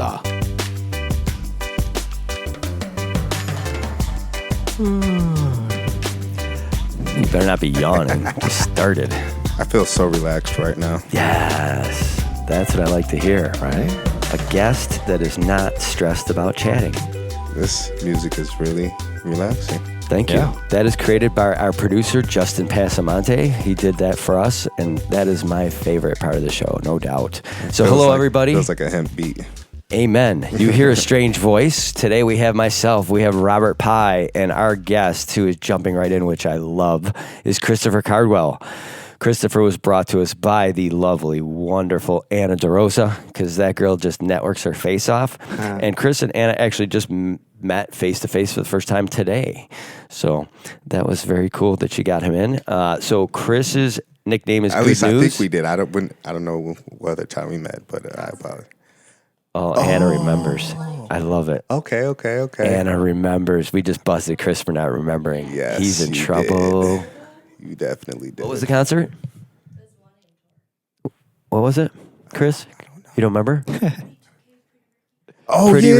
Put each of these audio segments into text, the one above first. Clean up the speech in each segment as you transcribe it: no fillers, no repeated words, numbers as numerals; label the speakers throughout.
Speaker 1: Hola.
Speaker 2: You better not be yawning. We started.
Speaker 3: I feel so relaxed right now.
Speaker 2: Yes, that's what I like to hear, right? A guest that is not stressed about chatting.
Speaker 3: This music is really relaxing.
Speaker 2: Thank you.
Speaker 1: Yeah.
Speaker 2: That is created by our producer, Justin Passamonte. He did that for us, and that is my favorite part of the show, no doubt. So hello, everybody.
Speaker 3: Feels like a hemp beat.
Speaker 2: Amen. You hear a strange voice. Today we have myself, we have Robert Pye, and our guest, who is jumping right in, which I love, is Christopher Cardwell. Christopher was brought to us by the lovely, wonderful Anna DeRosa, because that girl just networks her face off. And Chris and Anna actually just met face-to-face for the first time today. So that was very cool that she got him in. So Chris's nickname is Goodknews.
Speaker 3: At least I think we did. I don't know what other time we met, but I apologize.
Speaker 2: Oh, Anna remembers. I love it.
Speaker 3: Okay.
Speaker 2: Anna remembers. We just busted Chris for not remembering.
Speaker 3: Yes,
Speaker 2: He's in
Speaker 3: you
Speaker 2: trouble.
Speaker 3: did. You definitely did.
Speaker 2: What was the concert? What was it, Chris? You don't remember?
Speaker 3: Oh,
Speaker 2: Pretty
Speaker 3: yeah.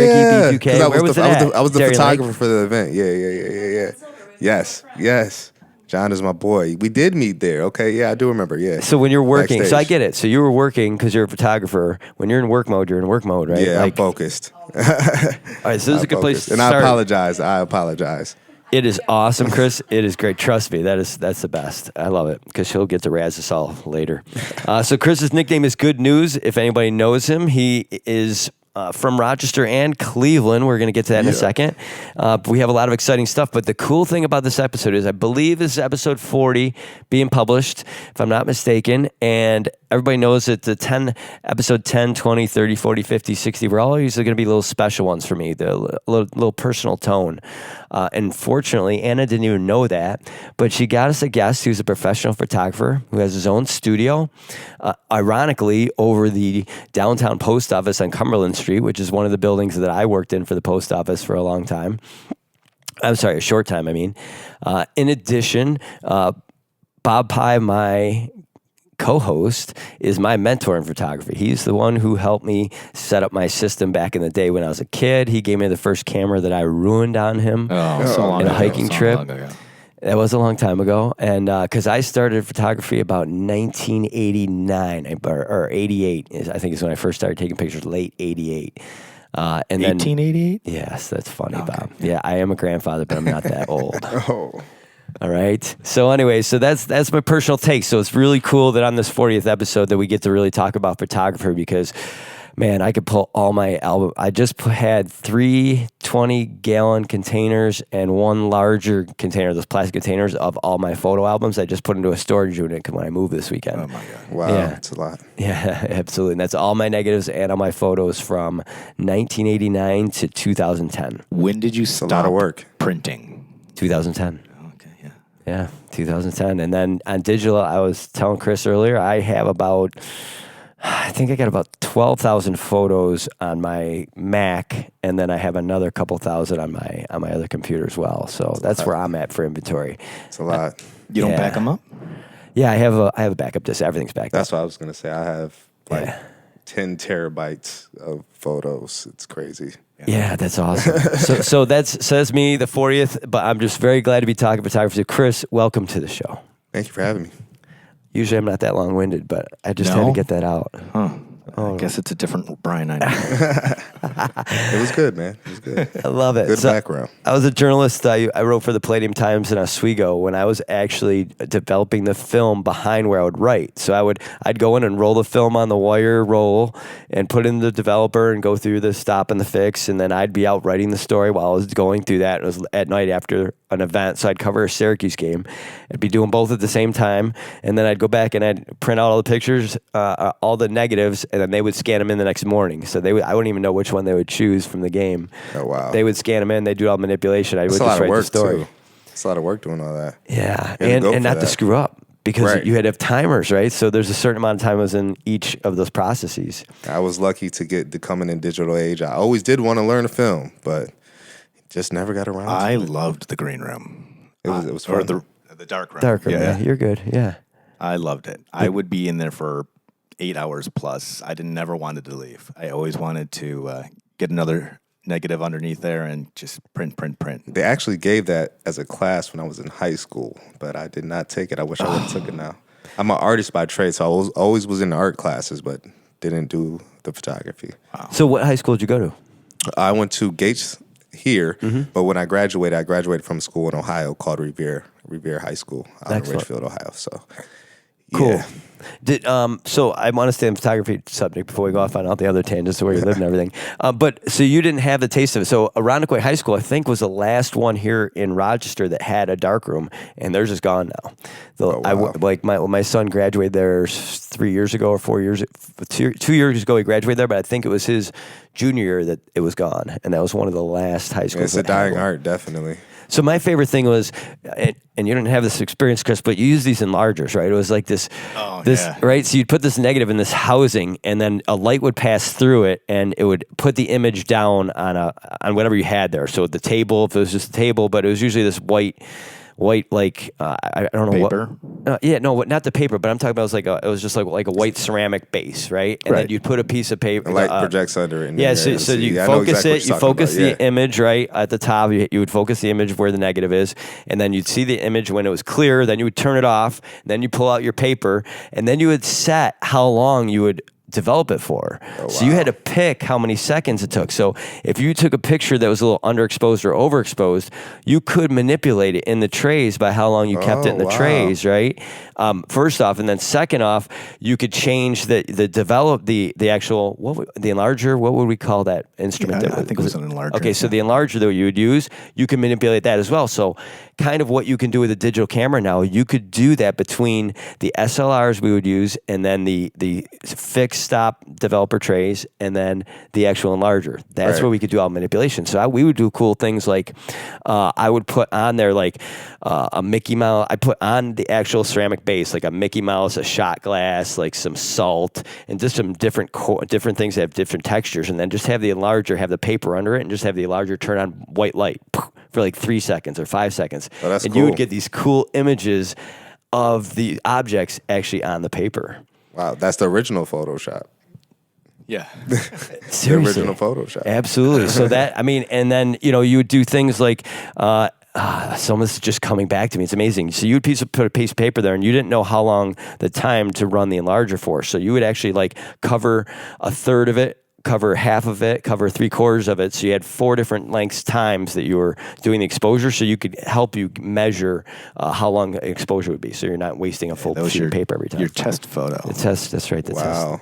Speaker 2: Ricky B2K. Where was it at?
Speaker 3: I was the
Speaker 2: Dairy
Speaker 3: photographer
Speaker 2: Lake?
Speaker 3: for the event. Yeah. Yes. John is my boy. We did meet there. Okay, yeah, I do remember. Yeah.
Speaker 2: So when you're working,
Speaker 3: Backstage.
Speaker 2: so I get it. So you were working because you're a photographer. When you're in work mode, you're in work mode, right?
Speaker 3: Yeah, I'm focused.
Speaker 2: All right, so this is a good place to
Speaker 3: And
Speaker 2: start.
Speaker 3: I apologize.
Speaker 2: It is awesome, Chris. It is great. Trust me, that's the best. I love it because she'll get to razz us all later. So Chris's nickname is Goodknews. If anybody knows him, he is from Rochester and Cleveland. We're going to get to that in a second. We have a lot of exciting stuff. But the cool thing about this episode is I believe this is episode 40 being published, if I'm not mistaken. And everybody knows that the episode 10, 20, 30, 40, 50, 60, we're always going to be little special ones for me, the little personal tone. And fortunately, Anna didn't even know that, but she got us a guest who's a professional photographer who has his own studio, ironically, over the downtown post office on Cumberland Street, which is one of the buildings that I worked in for the post office for a long time. I'm sorry, a short time, I mean. In addition, Bob Pye, my co-host, is my mentor in photography. He's the one who helped me set up my system back in the day when I was a kid. He gave me the first camera that I ruined on him
Speaker 1: So long
Speaker 2: in a
Speaker 1: ago.
Speaker 2: hiking
Speaker 1: So
Speaker 2: trip.
Speaker 1: long ago.
Speaker 2: That was a long time ago. And because I started photography about 1989 or 88, I think is when I first started taking pictures, late 88. And then
Speaker 1: 1888?
Speaker 2: Yes, that's funny, Bob. Yeah, I am a grandfather, but I'm not that old.
Speaker 3: Oh.
Speaker 2: All right. So anyway, so that's my personal take. So it's really cool that on this 40th episode that we get to really talk about photography because, man, I could pull all my album. I just had 3 20-gallon containers and 1 larger container, those plastic containers of all my photo albums. I just put into a storage unit when I moved this weekend.
Speaker 1: Oh, my God.
Speaker 3: Wow,
Speaker 2: Yeah.
Speaker 3: that's a lot.
Speaker 2: Yeah, absolutely. And that's all my negatives and all my photos from 1989 to 2010.
Speaker 1: When did you
Speaker 3: a
Speaker 1: stop
Speaker 3: lot of work.
Speaker 1: printing?
Speaker 2: 2010.
Speaker 1: Okay, yeah.
Speaker 2: Yeah, 2010. And then on digital, I was telling Chris earlier, I have about 12,000 photos on my Mac, and then I have another couple thousand on my other computer as well. So that's where I'm at for inventory.
Speaker 3: It's a lot.
Speaker 1: You don't back them up?
Speaker 2: Yeah, I have a backup disk. Everything's backed up.
Speaker 3: That's what I was going to say. I have like
Speaker 2: Yeah.
Speaker 3: 10 terabytes of photos. It's crazy.
Speaker 2: Yeah, that's awesome. so that's me, the 40th. But I'm just very glad to be talking photography. Chris, welcome to the show.
Speaker 3: Thank you for having me.
Speaker 2: Usually I'm not that long-winded, but I just had to
Speaker 1: No?
Speaker 2: get that out.
Speaker 1: Huh. I guess it's a different Brian I know.
Speaker 3: It was good, man. It was good.
Speaker 2: I love it.
Speaker 3: Good background.
Speaker 2: I was a journalist. I wrote for the Palladium Times in Oswego when I was actually developing the film behind where I would write. So I'd go in and roll the film on the wire roll and put in the developer and go through the stop and the fix, and then I'd be out writing the story while I was going through that. It was at night after an event, so I'd cover a Syracuse game. I'd be doing both at the same time, and then I'd go back and I'd print out all the pictures, all the negatives, and then they would scan them in the next morning. So I wouldn't even know which one they would choose from the game.
Speaker 3: Oh, wow.
Speaker 2: They would scan them in. They'd do all manipulation. I would
Speaker 3: It's a
Speaker 2: just
Speaker 3: lot of
Speaker 2: write the
Speaker 3: work,
Speaker 2: story.
Speaker 3: too. It's a lot of work doing all that.
Speaker 2: Yeah,
Speaker 3: You had to go
Speaker 2: and
Speaker 3: for
Speaker 2: not to
Speaker 3: that.
Speaker 2: screw up because
Speaker 3: Right.
Speaker 2: you had to have timers, right? So there's a certain amount of time was in each of those processes.
Speaker 3: I was lucky to get to coming in digital age. I always did want to learn a film, but just never got around
Speaker 1: I
Speaker 3: to it.
Speaker 1: loved the green room.
Speaker 3: It was
Speaker 1: Or
Speaker 3: fun.
Speaker 1: the dark room.
Speaker 2: Darker, yeah, you're good. Yeah.
Speaker 1: I loved it. I would be in there for 8 hours plus. I didn't never wanted to leave. I always wanted to get another negative underneath there and just print.
Speaker 3: They actually gave that as a class when I was in high school, but I did not take it. I wish I would have took it now. I'm an artist by trade, so I always was in the art classes, but didn't do the photography.
Speaker 2: Wow. So what high school did you go to?
Speaker 3: I went to Gates here, but when I graduated from a school in Ohio called Revere High School out of Richfield, Ohio. So
Speaker 2: cool.
Speaker 3: Yeah.
Speaker 2: So I want to stay on photography subject before we go off on all the other tangents of where you live and everything. But so you didn't have the taste of it. So Irondequoit High School, I think, was the last one here in Rochester that had a darkroom, and theirs is gone now. My son graduated there 3 years ago or 4 years, 2 years ago he graduated there, but I think it was his junior year that it was gone, and that was one of the last high schools.
Speaker 3: It's a dying art, definitely.
Speaker 2: So my favorite thing was, and you didn't have this experience, Chris, but you use these enlargers, right? It was like this, right? So you'd put this negative in this housing, and then a light would pass through it, and it would put the image down on whatever you had there. So the table, if it was just a table, but it was usually this white like I don't know
Speaker 1: paper.
Speaker 2: What. Not the paper, but I'm talking about it was just like a white ceramic base, right? And then you'd put a piece of paper.
Speaker 3: The light projects under it.
Speaker 2: Yeah, so you focus it. You focus the image right at the top. You would focus the image of where the negative is, and then you'd see the image when it was clear. Then you would turn it off. Then you pull out your paper, and then you would set how long you would develop it for. So you had to pick how many seconds it took. So if you took a picture that was a little underexposed or overexposed, you could manipulate it in the trays by how long you kept it in the trays, right? First off, and then second off, you could change the actual the enlarger. What would we call that instrument?
Speaker 1: I think it was an enlarger.
Speaker 2: Okay, so the enlarger that you would use, you can manipulate that as well. So kind of what you can do with a digital camera now, you could do that between the SLRs we would use and then the fixed stop developer trays and then the actual enlarger. That's where we could do all manipulation. So we would do cool things like I would put on there like a Mickey Mouse. I put on the actual ceramic base like a Mickey Mouse, a shot glass, like some salt, and just some different things that have different textures, and then just have the enlarger have the paper under it and just have the enlarger turn on white light for like 3 seconds or 5 seconds.
Speaker 3: Oh, that's
Speaker 2: and
Speaker 3: cool.
Speaker 2: You would get these cool images of the objects actually on the paper.
Speaker 3: Wow, that's the original Photoshop.
Speaker 1: Yeah.
Speaker 3: The original Photoshop.
Speaker 2: Absolutely. So and then, you would do things like, some of this is just coming back to me. It's amazing. So you would put a piece of paper there and you didn't know how long the time to run the enlarger for. So you would actually like cover a third of it, cover half of it, cover 3/4 of it. So you had 4 different lengths times that you were doing the exposure, so you could help you measure how long exposure would be. So you're not wasting a full sheet of paper every time.
Speaker 1: Your test photo.
Speaker 2: The test, that's right. The test.
Speaker 3: Wow.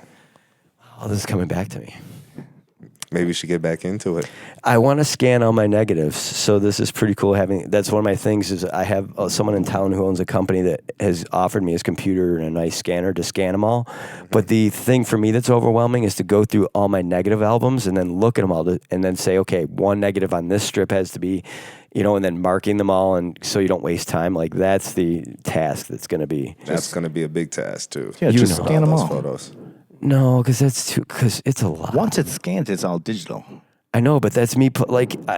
Speaker 2: Oh, this is coming back to me.
Speaker 3: Maybe we should get back into it.
Speaker 2: I want to scan all my negatives, so this is pretty cool. That's one of my things is I have someone in town who owns a company that has offered me his computer and a nice scanner to scan them all. But the thing for me that's overwhelming is to go through all my negative albums and then look at them all and then say, okay, one negative on this strip has to be, and then marking them all, and so you don't waste time. Like that's the task that's going to be.
Speaker 3: That's going to be a big task too.
Speaker 1: Yeah, just scan them all.
Speaker 3: Photos.
Speaker 2: No, because it's a lot.
Speaker 1: Once it's scanned, it's all digital.
Speaker 2: I know, but that's me.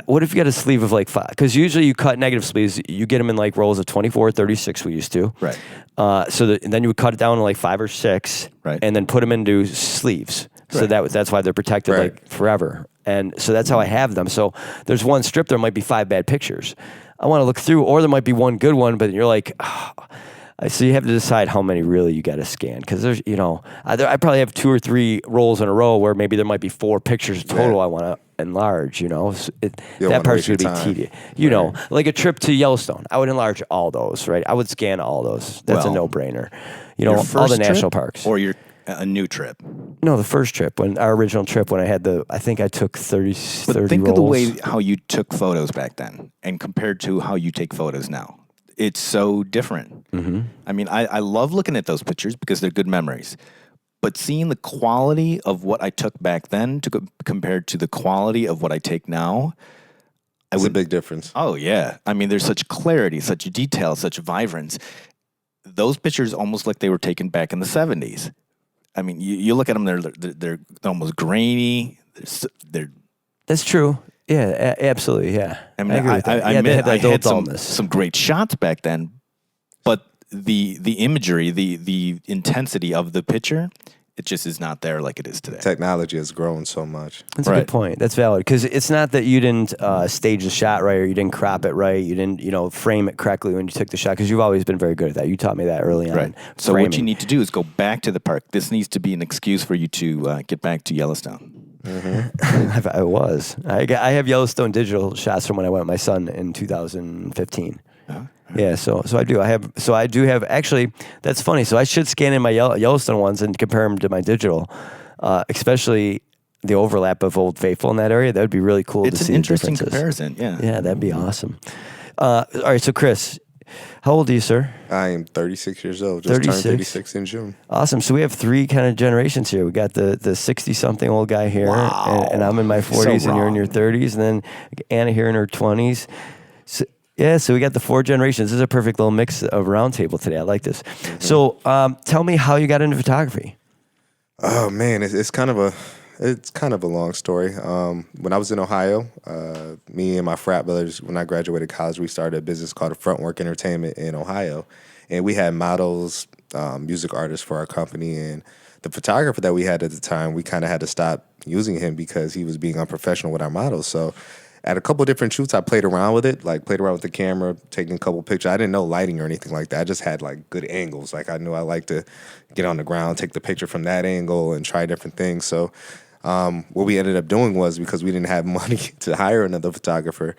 Speaker 2: What if you got a sleeve of like 5? Because usually you cut negative sleeves, you get them in like rolls of 24, 36 we used to.
Speaker 1: Right.
Speaker 2: And then you would cut it down to like 5 or 6.
Speaker 1: Right.
Speaker 2: And then put them into sleeves. So that's why they're protected like forever. And so that's how I have them. So there's one strip, there might be 5 bad pictures. I want to look through, or there might be one good one, but you're like, so you have to decide how many really you got to scan, because there's, I probably have 2 or 3 rolls in a row where maybe there might be 4 pictures total I want to enlarge. So that part's going to be tedious. Like a trip to Yellowstone, I would enlarge all those, right? I would scan all those. That's a no-brainer. All the national parks.
Speaker 1: Or a new trip.
Speaker 2: No, the first trip, our original trip, when I think I took 30
Speaker 1: But think
Speaker 2: rolls.
Speaker 1: of the way how you took photos back then and compared to how you take photos now. It's so different. Mm-hmm. I mean, I love looking at those pictures because they're good memories. But seeing the quality of what I took back then compared to the quality of what I take now,
Speaker 3: It's a big difference.
Speaker 1: Oh, yeah. I mean, there's such clarity, such detail, such vibrance. Those pictures almost like they were taken back in the 70s. I mean, you look at them, they're almost grainy.
Speaker 2: That's true. Yeah, absolutely. Yeah,
Speaker 1: I mean, I had some great shots back then, but the imagery, the intensity of the picture It just is not there like it is today.
Speaker 3: Technology has grown so much.
Speaker 2: That's a good point. That's valid because it's not that you didn't stage the shot right or you didn't crop it right. You didn't, frame it correctly when you took the shot because you've always been very good at that. You taught me that early on.
Speaker 1: Right. So what you need to do is go back to the park. This needs to be an excuse for you to get back to Yellowstone.
Speaker 2: Mm-hmm. I have Yellowstone digital shots from when I went with my son in 2015. Yeah, so I do have actually. That's funny. So I should scan in my Yellowstone ones and compare them to my digital, especially the overlap of Old Faithful in that area. That would be really cool.
Speaker 1: It's
Speaker 2: to see
Speaker 1: an interesting
Speaker 2: the
Speaker 1: comparison.
Speaker 2: Yeah, that'd be awesome. All right, so Chris, how old are you, sir?
Speaker 3: I am 36 years old. Just turned 36 in June.
Speaker 2: Awesome. So we have three kind of generations here. We got the 60-something old guy here, and I'm in my 40s, and you're in your 30s, and then Anna here in her 20s. So we got the four generations. This is a perfect little mix of roundtable today. I like this. Mm-hmm. So tell me how you got into photography.
Speaker 3: Oh man, it's kind of a long story. When I was in Ohio, me and my frat brothers, when I graduated college, we started a business called Frontwork Entertainment in Ohio, and we had models, music artists for our company, and the photographer that we had at the time, we kind of had to stop using him because he was being unprofessional with our models. So at a couple of different shoots, I played around with it, played around with the camera, taking a couple pictures. I didn't know lighting or anything like that. I just had good angles. I knew I liked to get on the ground, take the picture from that angle, and try different things. So what we ended up doing was, because we didn't have money to hire another photographer,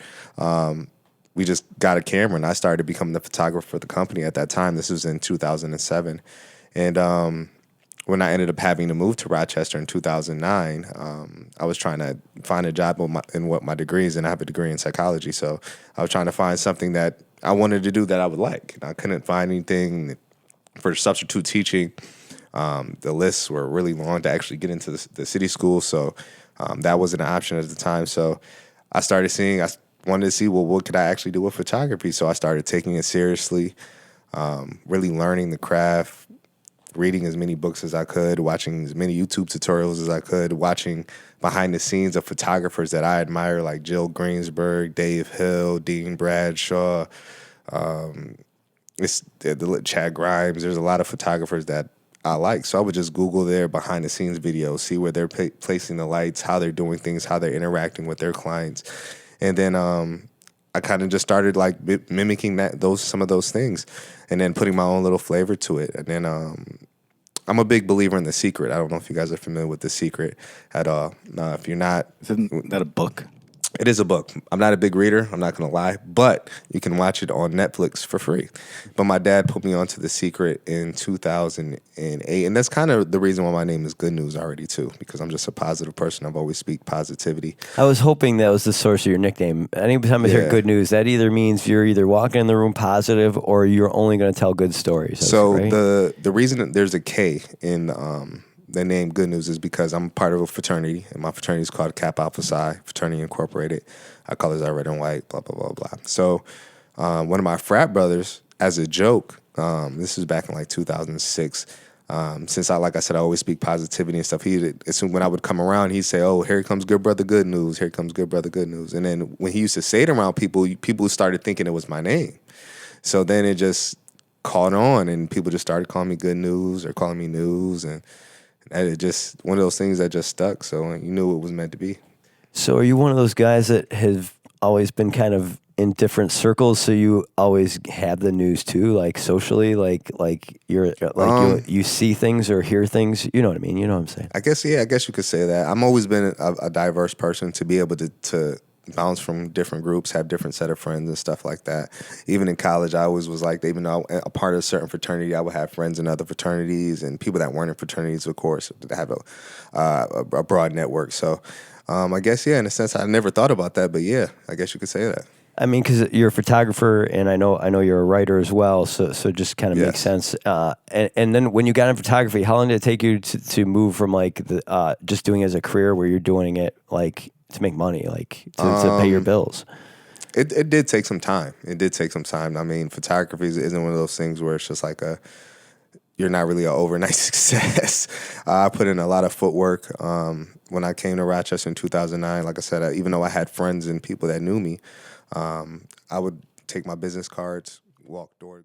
Speaker 3: we just got a camera, and I started becoming the photographer for the company at that time. This was in 2007. And when I ended up having to move to Rochester in 2009, I was trying to find a job in what my degree is, and I have a degree in psychology. So I was trying to find something that I wanted to do that I would like. And I couldn't find anything for substitute teaching. The lists were really long to actually get into the city school, so that wasn't an option at the time. So I wanted to see, well, what could I actually do with photography? So I started taking it seriously, really learning the craft, reading as many books as I could, watching as many YouTube tutorials as I could, watching behind the scenes of photographers that I admire, like Jill Greensberg, Dave Hill, Dean Bradshaw, Chad Grimes. There's a lot of photographers that I like. So I would just Google their behind the scenes videos, see where they're placing the lights, how they're doing things, how they're interacting with their clients. And then I kind of just started mimicking some of those things, and then putting my own little flavor to it. And then I'm a big believer in The Secret. I don't know if you guys are familiar with The Secret at all. If you're not,
Speaker 1: isn't that a book?
Speaker 3: It is a book. I'm not a big reader, I'm not going to lie, but you can watch it on Netflix for free. But my dad put me onto The Secret in 2008, and that's kind of the reason why my name is Goodknews already too, because I'm just a positive person. I've always speak positivity.
Speaker 2: I was hoping that was the source of your nickname. Anytime I hear Goodknews, that either means you're either walking in the room positive or you're only going to tell good stories.
Speaker 3: So right? the reason that there's a K in the name Goodknews is because I'm part of a fraternity, and my fraternity is called Kappa Alpha Psi Fraternity Incorporated. Our colors are red and white, blah, blah, blah, blah. So one of my frat brothers, as a joke, this was back in 2006, since like I said, I always speak positivity and stuff, when I would come around, he'd say, "Oh, here comes good brother Goodknews, here comes good brother Goodknews." And then when he used to say it around people started thinking it was my name. So then it just caught on, and people just started calling me Goodknews or calling me News, and it just one of those things that just stuck. So you knew it was meant to be. So
Speaker 2: are you one of those guys that have always been kind of in different circles, so you always have the news too, socially, you see things or hear things? You know what I mean? You know what I'm saying?
Speaker 3: I guess you could say that. I've always been a diverse person, to be able to bounce from different groups, have different set of friends and stuff like that. Even in college, I always was even though I'm a part of a certain fraternity, I would have friends in other fraternities and people that weren't in fraternities, of course, to have a broad network. So I guess, in a sense, I never thought about that, but I guess you could say that.
Speaker 2: I mean, because you're a photographer, and I know you're a writer as well, so it just kind of makes sense. And then when you got in photography, how long did it take you to move from just doing it as a career, where you're doing it to make money, to pay your bills?
Speaker 3: It did take some time. I mean, photography isn't one of those things where it's just you're not really an overnight success. I put in a lot of footwork. When I came to Rochester in 2009, like I said, even though I had friends and people that knew me, I would take my business cards, walk door